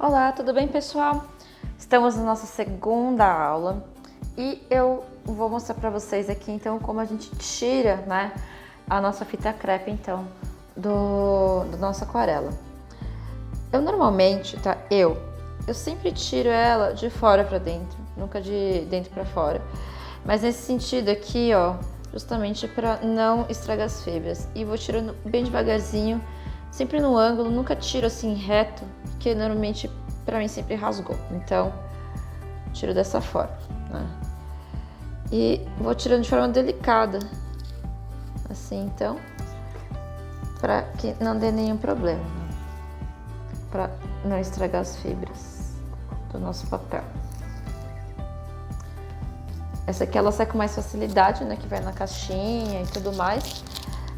Olá, tudo bem, pessoal? Estamos na nossa segunda aula e eu vou mostrar para vocês aqui então como a gente tira, né, a nossa fita crepe então do nossa aquarela. Eu normalmente, tá? Eu sempre tiro ela de fora para dentro, nunca de dentro para fora. Mas nesse sentido aqui, ó, justamente para não estragar as fibras. E vou tirando bem devagarzinho, sempre no ângulo, nunca tiro assim reto, porque normalmente para mim sempre rasgou. Então, tiro dessa forma, né? E vou tirando de forma delicada, assim, então, para que não dê nenhum problema, né? Para não estragar as fibras do nosso papel. Essa aqui ela sai com mais facilidade, né, que vai na caixinha e tudo mais,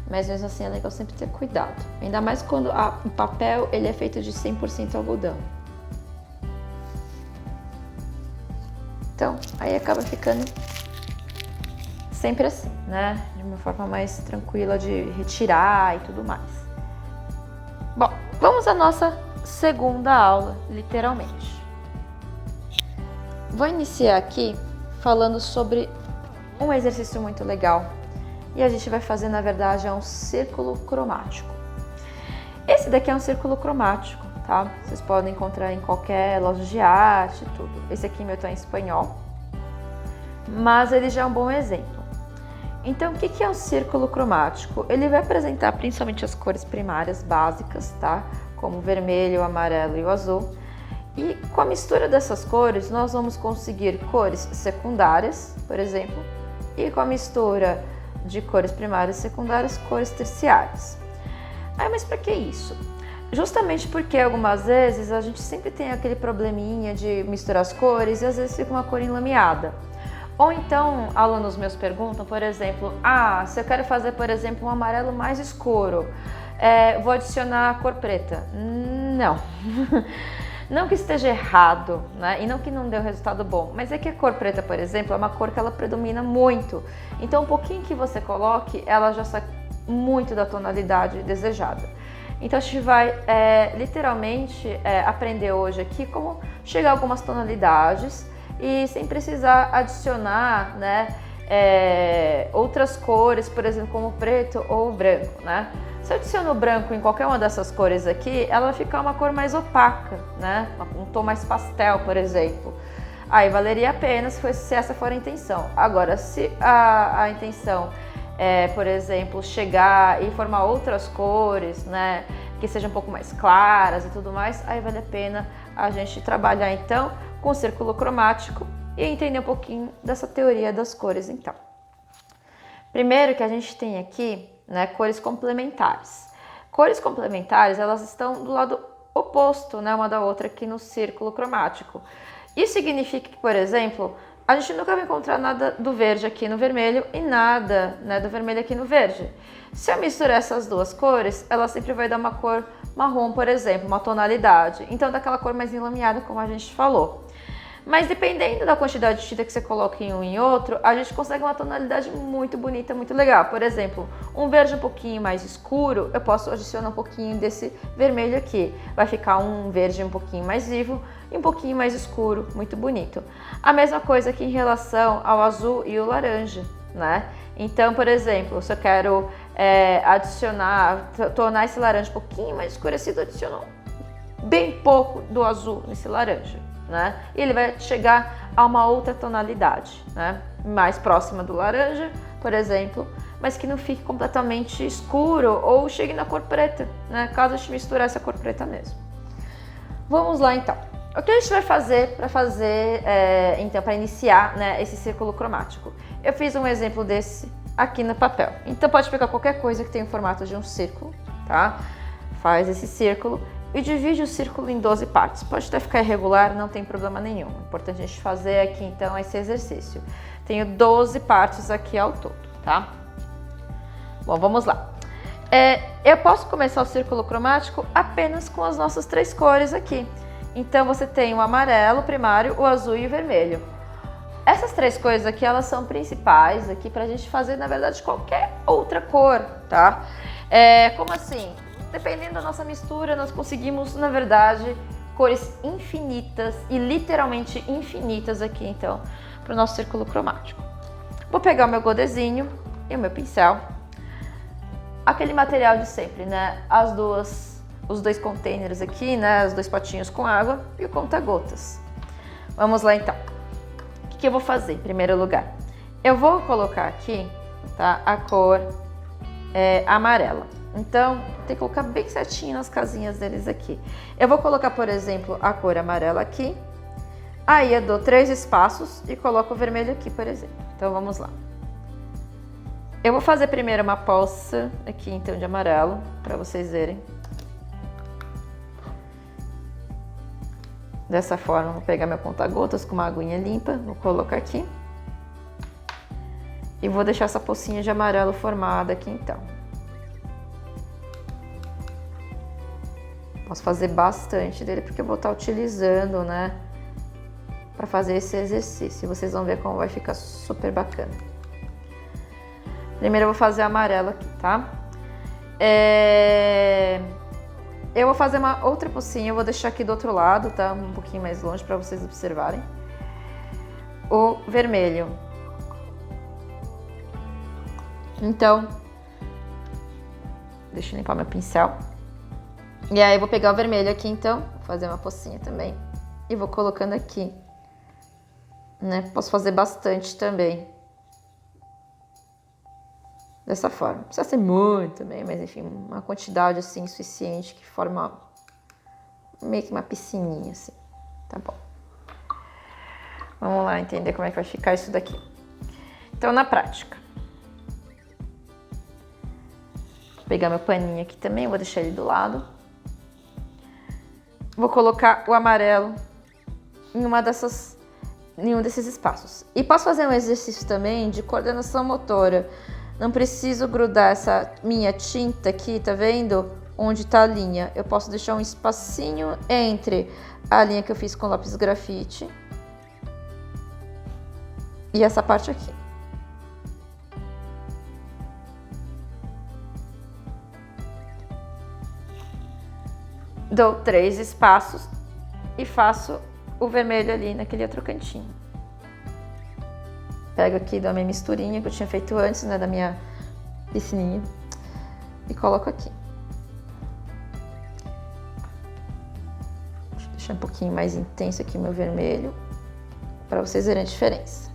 mas mesmo assim é legal sempre ter cuidado. Ainda mais quando o papel ele é feito de 100% algodão. Então, aí acaba ficando sempre assim, né, de uma forma mais tranquila de retirar e tudo mais. Bom, vamos à nossa segunda aula, literalmente. Vou iniciar aqui falando sobre um exercício muito legal e a gente vai fazer, na verdade, um círculo cromático. Esse daqui é um círculo cromático, tá? Vocês podem encontrar em qualquer loja de arte e tudo. Esse aqui meu tá em espanhol, mas ele já é um bom exemplo. Então, o que é um círculo cromático? Ele vai apresentar principalmente as cores primárias básicas, tá? Como o vermelho, o amarelo e o azul. E com a mistura dessas cores, nós vamos conseguir cores secundárias, por exemplo, e com a mistura de cores primárias e secundárias, cores terciárias. Mas para que isso? Justamente porque algumas vezes a gente sempre tem aquele probleminha de misturar as cores e às vezes fica uma cor enlameada. Ou então, alunos meus perguntam, por exemplo, se eu quero fazer, por exemplo, um amarelo mais escuro, vou adicionar a cor preta. Não. Não que esteja errado, né? E não que não dê um resultado bom, mas é que a cor preta, por exemplo, é uma cor que ela predomina muito. Então, um pouquinho que você coloque, ela já sai muito da tonalidade desejada. Então, a gente vai literalmente aprender hoje aqui como chegar a algumas tonalidades e sem precisar adicionar, né, outras cores, por exemplo, como o preto ou o branco, né? Se eu adiciono o branco em qualquer uma dessas cores aqui, ela vai ficar uma cor mais opaca, né? Um tom mais pastel, por exemplo. Aí valeria a pena se essa for a intenção. Agora, se a intenção é, por exemplo, chegar e formar outras cores, né, que sejam um pouco mais claras e tudo mais, aí vale a pena a gente trabalhar então com o círculo cromático e entender um pouquinho dessa teoria das cores então. Primeiro que a gente tem aqui, né, cores complementares. Cores complementares, elas estão do lado oposto, né, uma da outra aqui no círculo cromático. Isso significa que, por exemplo, a gente nunca vai encontrar nada do verde aqui no vermelho e nada, né, do vermelho aqui no verde. Se eu misturar essas duas cores, ela sempre vai dar uma cor marrom, por exemplo, uma tonalidade. Então, daquela cor mais enlameada, como a gente falou. Mas dependendo da quantidade de tinta que você coloca em um e em outro, a gente consegue uma tonalidade muito bonita, muito legal. Por exemplo, um verde um pouquinho mais escuro, eu posso adicionar um pouquinho desse vermelho aqui. Vai ficar um verde um pouquinho mais vivo e um pouquinho mais escuro, muito bonito. A mesma coisa aqui em relação ao azul e o laranja, né? Então, por exemplo, se eu quero tornar esse laranja um pouquinho mais escurecido, eu adiciono bem pouco do azul nesse laranja, né? E ele vai chegar a uma outra tonalidade, né? Mais próxima do laranja, por exemplo, mas que não fique completamente escuro ou chegue na cor preta, né? Caso a gente misturar essa cor preta mesmo. Vamos lá então. O que a gente vai fazer então, para iniciar, né, esse círculo cromático? Eu fiz um exemplo desse aqui no papel. Então pode pegar qualquer coisa que tenha o formato de um círculo, tá? Faz esse círculo e divide o círculo em 12 partes. Pode até ficar irregular, não tem problema nenhum. O importante a gente fazer aqui então esse exercício. Tenho 12 partes aqui ao todo, tá? Bom, vamos lá. Eu posso começar o círculo cromático apenas com as nossas três cores aqui. Então você tem o amarelo primário, o azul e o vermelho. Essas três coisas aqui, elas são principais aqui pra gente fazer, na verdade, qualquer outra cor, tá? Como assim? Dependendo da nossa mistura, nós conseguimos, na verdade, cores infinitas e literalmente infinitas aqui, então, para o nosso círculo cromático. Vou pegar o meu godezinho e o meu pincel. Aquele material de sempre, né? Os dois containers aqui, né? Os dois potinhos com água e o conta-gotas. Vamos lá, então. O que eu vou fazer em primeiro lugar? Eu vou colocar aqui, tá? A cor amarela. Então, tem que colocar bem certinho nas casinhas deles aqui. Eu vou colocar, por exemplo, a cor amarela aqui. Aí eu dou 3 espaços e coloco o vermelho aqui, por exemplo. Então, vamos lá. Eu vou fazer primeiro uma poça aqui, então, de amarelo, para vocês verem. Dessa forma, vou pegar meu conta-gotas com uma aguinha limpa, vou colocar aqui. E vou deixar essa pocinha de amarelo formada aqui, então. Posso fazer bastante dele, porque eu vou estar utilizando, né, para fazer esse exercício. Vocês vão ver como vai ficar super bacana. Primeiro eu vou fazer amarelo aqui, tá? Eu vou fazer uma outra pocinha, eu vou deixar aqui do outro lado, tá? Um pouquinho mais longe para vocês observarem. O vermelho. Então, deixa eu limpar meu pincel. E aí eu vou pegar o vermelho aqui, então, vou fazer uma pocinha também. E vou colocando aqui, né? Posso fazer bastante também. Dessa forma. Não precisa ser muito também, mas enfim, uma quantidade assim suficiente que forma meio que uma piscininha assim. Tá bom. Vamos lá entender como é que vai ficar isso daqui. Então, na prática. Vou pegar meu paninho aqui também, vou deixar ele do lado. Vou colocar o amarelo em um desses espaços. E posso fazer um exercício também de coordenação motora. Não preciso grudar essa minha tinta aqui, tá vendo? Onde tá a linha. Eu posso deixar um espacinho entre a linha que eu fiz com lápis grafite e essa parte aqui. Dou 3 espaços e faço o vermelho ali naquele outro cantinho. Pego aqui da minha misturinha que eu tinha feito antes, né, da minha piscininha, e coloco aqui. Deixa eu deixar um pouquinho mais intenso aqui meu vermelho, para vocês verem a diferença.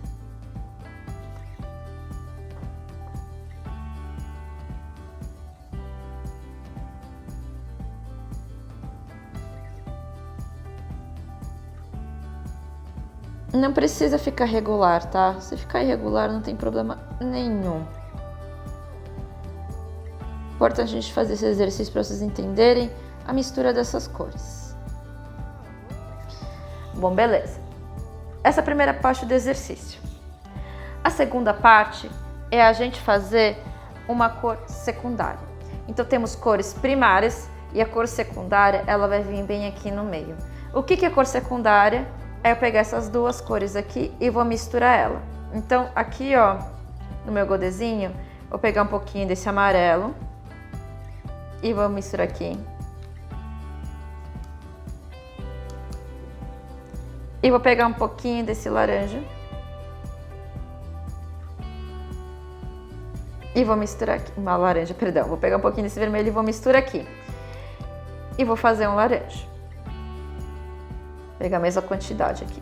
Não precisa ficar regular, tá? Se ficar irregular não tem problema nenhum. Importante a gente fazer esse exercício para vocês entenderem a mistura dessas cores. Bom, beleza. Essa é a primeira parte do exercício. A segunda parte é a gente fazer uma cor secundária. Então temos cores primárias e a cor secundária ela vai vir bem aqui no meio. O que é cor secundária? É eu pegar essas duas cores aqui e vou misturar ela. Então, aqui, ó, no meu godezinho, vou pegar um pouquinho desse amarelo e vou misturar aqui. E vou pegar um pouquinho desse laranja e vou misturar aqui. Uma laranja, perdão. Vou pegar um pouquinho desse vermelho e vou misturar aqui. E vou fazer um laranja. Pegar a mesma quantidade aqui.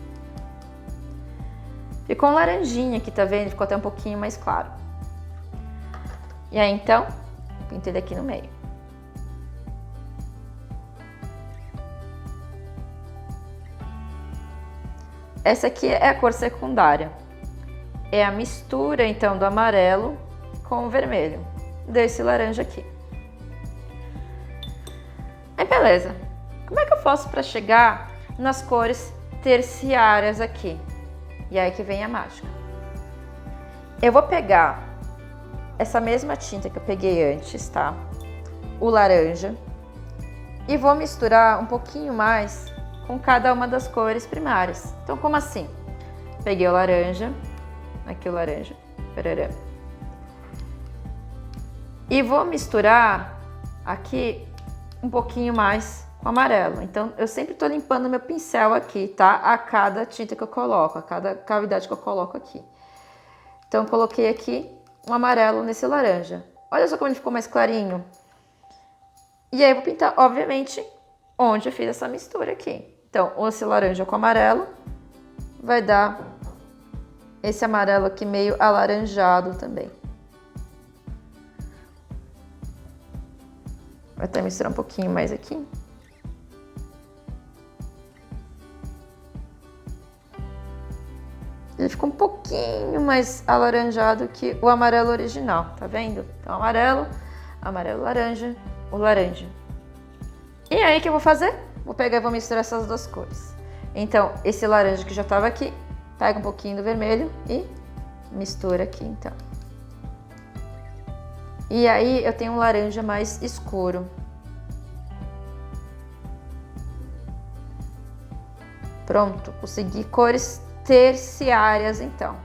Ficou um laranjinha aqui, tá vendo? Ficou até um pouquinho mais claro. E aí, então, pintei daqui no meio. Essa aqui é a cor secundária. É a mistura, então, do amarelo com o vermelho. Desse laranja aqui. Aí, beleza. Como é que eu faço para chegar nas cores terciárias aqui? E aí que vem a mágica. Eu vou pegar essa mesma tinta que eu peguei antes, tá? O laranja. E vou misturar um pouquinho mais com cada uma das cores primárias. Então, como assim? Peguei o laranja. Aqui o laranja. Parará. E vou misturar aqui um pouquinho mais com amarelo. Então, eu sempre tô limpando meu pincel aqui, tá? A cada tinta que eu coloco, a cada cavidade que eu coloco aqui. Então, eu coloquei aqui um amarelo nesse laranja. Olha só como ele ficou mais clarinho. E aí, eu vou pintar, obviamente, onde eu fiz essa mistura aqui. Então, esse laranja com amarelo vai dar esse amarelo aqui meio alaranjado também. Vou até misturar um pouquinho mais aqui. Ele ficou um pouquinho mais alaranjado que o amarelo original, tá vendo? Então, amarelo, amarelo, laranja, o laranja. E aí, o que eu vou fazer? Vou pegar e vou misturar essas duas cores. Então, esse laranja que já tava aqui, pega um pouquinho do vermelho e mistura aqui, então. E aí, eu tenho um laranja mais escuro. Pronto, consegui cores terciárias, então.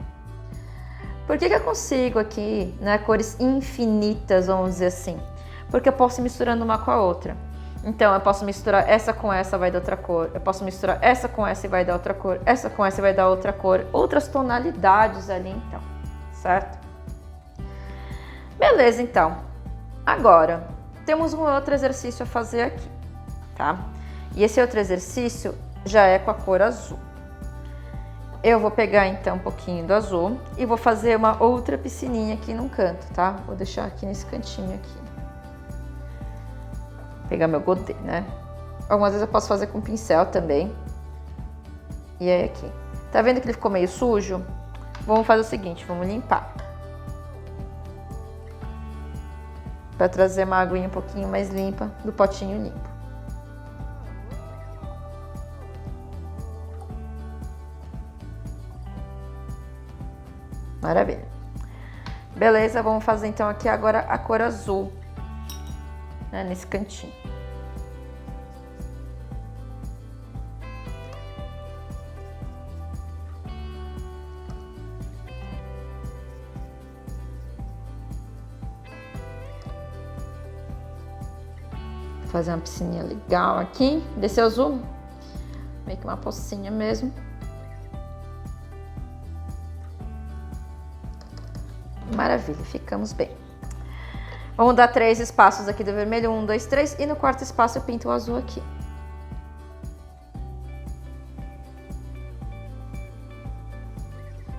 Por que eu consigo aqui, né, cores infinitas, vamos dizer assim? Porque eu posso ir misturando uma com a outra. Então, eu posso misturar essa com essa, vai dar outra cor. Eu posso misturar essa com essa e vai dar outra cor. Essa com essa e vai dar outra cor. Outras tonalidades ali, então. Certo? Beleza, então. Agora, temos um outro exercício a fazer aqui, tá? E esse outro exercício já é com a cor azul. Eu vou pegar, então, um pouquinho do azul e vou fazer uma outra piscininha aqui num canto, tá? Vou deixar aqui nesse cantinho aqui. Pegar meu godê, né? Algumas vezes eu posso fazer com pincel também. E aí aqui. Tá vendo que ele ficou meio sujo? Vamos fazer o seguinte, vamos limpar. Pra trazer uma aguinha um pouquinho mais limpa do potinho limpo. Maravilha. Beleza, vamos fazer então aqui agora a cor azul, né, nesse cantinho. Vou fazer uma piscininha legal aqui, desse azul, meio que uma pocinha mesmo. Maravilha, ficamos bem. Vamos dar 3 espaços aqui do vermelho, 1, 2, 3, e no quarto espaço eu pinto o azul aqui.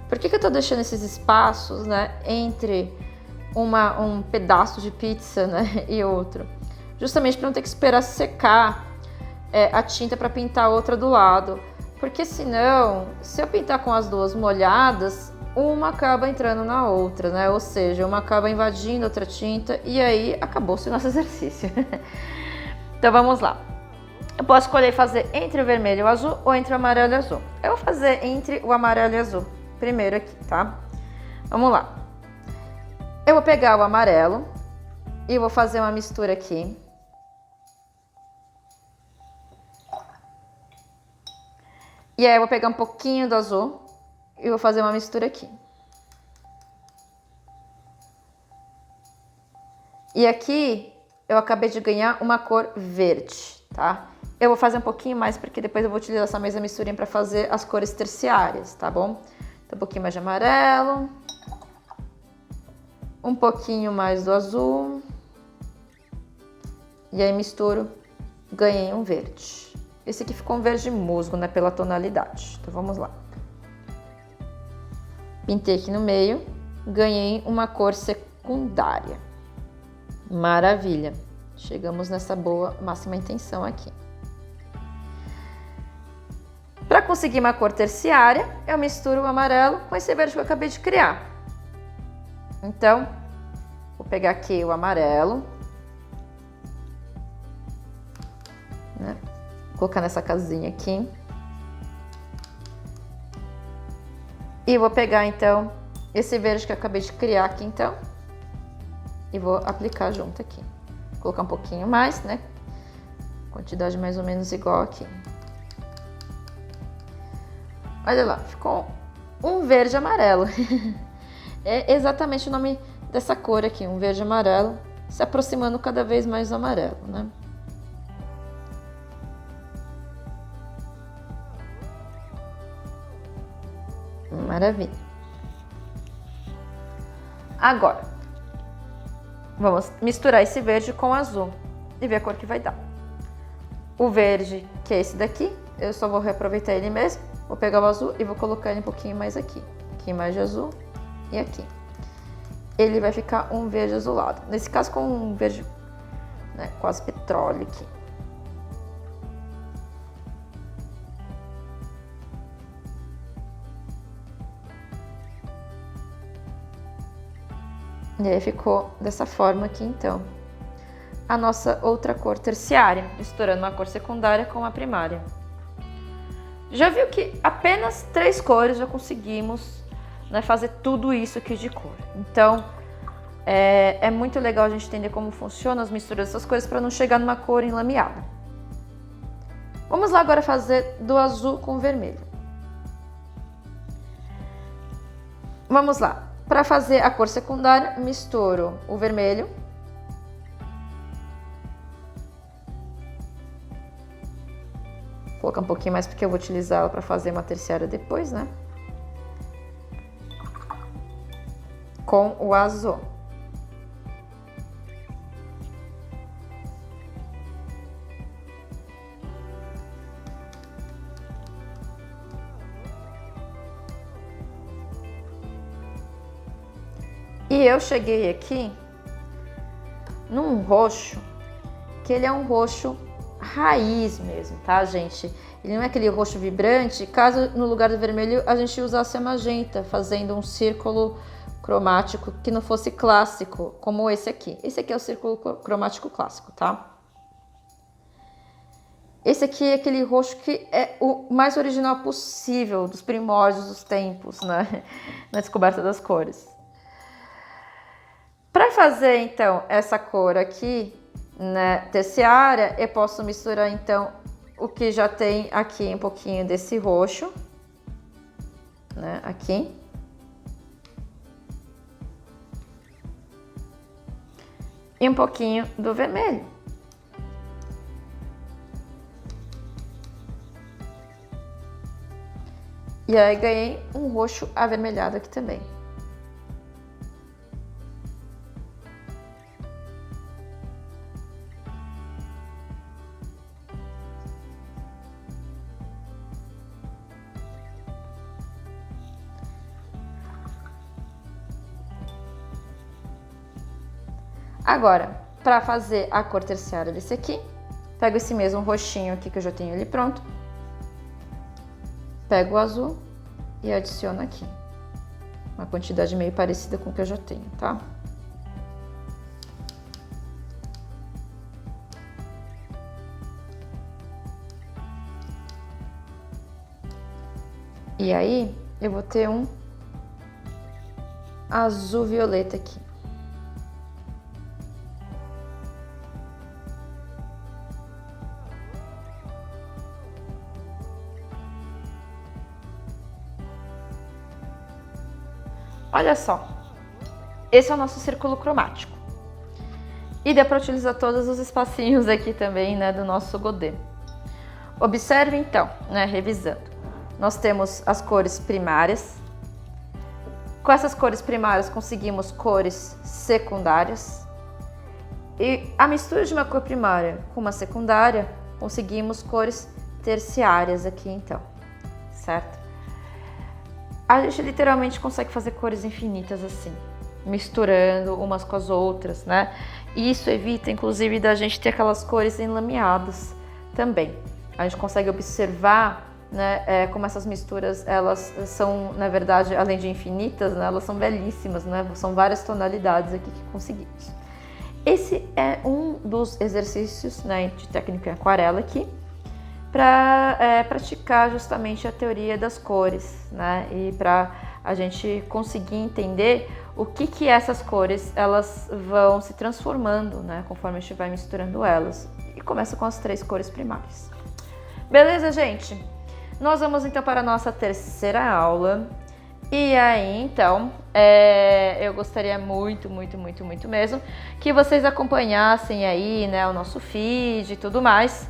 Por que eu tô deixando esses espaços, né, entre um pedaço de pizza, né, e outro? Justamente para não ter que esperar secar a tinta para pintar a outra do lado. Porque senão, se eu pintar com as duas molhadas, uma acaba entrando na outra, né? Ou seja, uma acaba invadindo outra tinta e aí acabou-se o nosso exercício. Então vamos lá. Eu posso escolher fazer entre o vermelho e o azul ou entre o amarelo e o azul. Eu vou fazer entre o amarelo e o azul primeiro aqui, tá? Vamos lá. Eu vou pegar o amarelo e vou fazer uma mistura aqui. E aí eu vou pegar um pouquinho do azul e vou fazer uma mistura aqui. E aqui eu acabei de ganhar uma cor verde, tá? Eu vou fazer um pouquinho mais porque depois eu vou utilizar essa mesma misturinha para fazer as cores terciárias, tá bom? Então um pouquinho mais de amarelo, um pouquinho mais do azul. E aí misturo, ganhei um verde. Esse aqui ficou um verde musgo, né, pela tonalidade. Então vamos lá. Pintei aqui no meio, ganhei uma cor secundária. Maravilha! Chegamos nessa boa máxima intenção aqui. Para conseguir uma cor terciária, eu misturo o amarelo com esse verde que eu acabei de criar. Então, vou pegar aqui o amarelo, né? Vou colocar nessa casinha aqui. E vou pegar, então, esse verde que eu acabei de criar aqui, então, e vou aplicar junto aqui. Vou colocar um pouquinho mais, né? Quantidade mais ou menos igual aqui. Olha lá, ficou um verde amarelo. É exatamente o nome dessa cor aqui, um verde amarelo, se aproximando cada vez mais do amarelo, né? Maravilha. Agora, vamos misturar esse verde com o azul e ver a cor que vai dar. O verde, que é esse daqui, eu só vou reaproveitar ele mesmo. Vou pegar o azul e vou colocar ele um pouquinho mais aqui. Aqui mais de azul e aqui. Ele vai ficar um verde azulado. Nesse caso com um verde, né, quase petróleo aqui. E aí ficou dessa forma aqui, então, a nossa outra cor terciária, misturando uma cor secundária com a primária. Já viu que apenas 3 cores já conseguimos, né, fazer tudo isso aqui de cor. Então, é muito legal a gente entender como funcionam as misturas dessas cores para não chegar numa cor enlameada. Vamos lá agora fazer do azul com o vermelho. Vamos lá. Para fazer a cor secundária, misturo o vermelho. Vou colocar um pouquinho mais porque eu vou utilizar ela para fazer uma terciária depois, né? Com o azul. E eu cheguei aqui num roxo, que ele é um roxo raiz mesmo, tá, gente? Ele não é aquele roxo vibrante, caso no lugar do vermelho a gente usasse a magenta, fazendo um círculo cromático que não fosse clássico, como esse aqui. Esse aqui é o círculo cromático clássico, tá? Esse aqui é aquele roxo que é o mais original possível, dos primórdios dos tempos, né? Na descoberta das cores. Para fazer, então, essa cor aqui, né, terciária, eu posso misturar, então, o que já tem aqui, um pouquinho desse roxo, né, aqui. E um pouquinho do vermelho. E aí ganhei um roxo avermelhado aqui também. Agora, para fazer a cor terciária desse aqui, pego esse mesmo roxinho aqui que eu já tenho ele pronto, pego o azul e adiciono aqui. Uma quantidade meio parecida com o que eu já tenho, tá? E aí, eu vou ter um azul violeta aqui. Olha só, esse é o nosso círculo cromático. E dá para utilizar todos os espacinhos aqui também, né, do nosso godê. Observe então, né, revisando. Nós temos as cores primárias. Com essas cores primárias conseguimos cores secundárias. E a mistura de uma cor primária com uma secundária, conseguimos cores terciárias aqui então, certo? A gente literalmente consegue fazer cores infinitas assim, misturando umas com as outras, né? E isso evita, inclusive, da gente ter aquelas cores enlameadas também. A gente consegue observar, né, como essas misturas, elas são, na verdade, além de infinitas, né, elas são belíssimas, né? São várias tonalidades aqui que conseguimos. Esse é um dos exercícios, né, de técnica em aquarela aqui, para praticar justamente a teoria das cores, né? E para a gente conseguir entender o que essas cores elas vão se transformando, né? Conforme a gente vai misturando elas. E começa com as 3 cores primárias. Beleza, gente? Nós vamos então para a nossa terceira aula. E aí, então, eu gostaria muito mesmo que vocês acompanhassem aí, né, o nosso feed e tudo mais.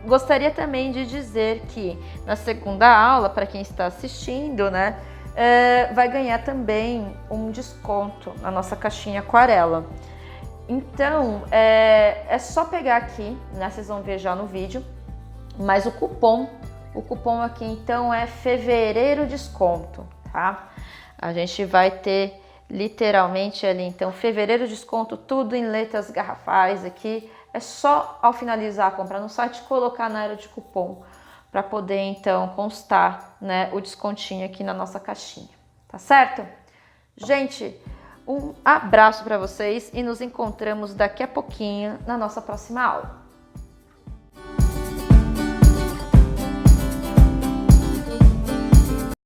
gostaria também de dizer que na segunda aula, para quem está assistindo, né, vai ganhar também um desconto na nossa caixinha aquarela. Então, é só pegar aqui, né, vocês vão ver já no vídeo, mas o cupom aqui então é fevereiro desconto, tá? A gente vai ter literalmente ali então fevereiro desconto, tudo em letras garrafais aqui. É só ao finalizar a compra no site colocar na área de cupom para poder então constar, né, o descontinho aqui na nossa caixinha, tá certo? Gente, um abraço para vocês e nos encontramos daqui a pouquinho na nossa próxima aula.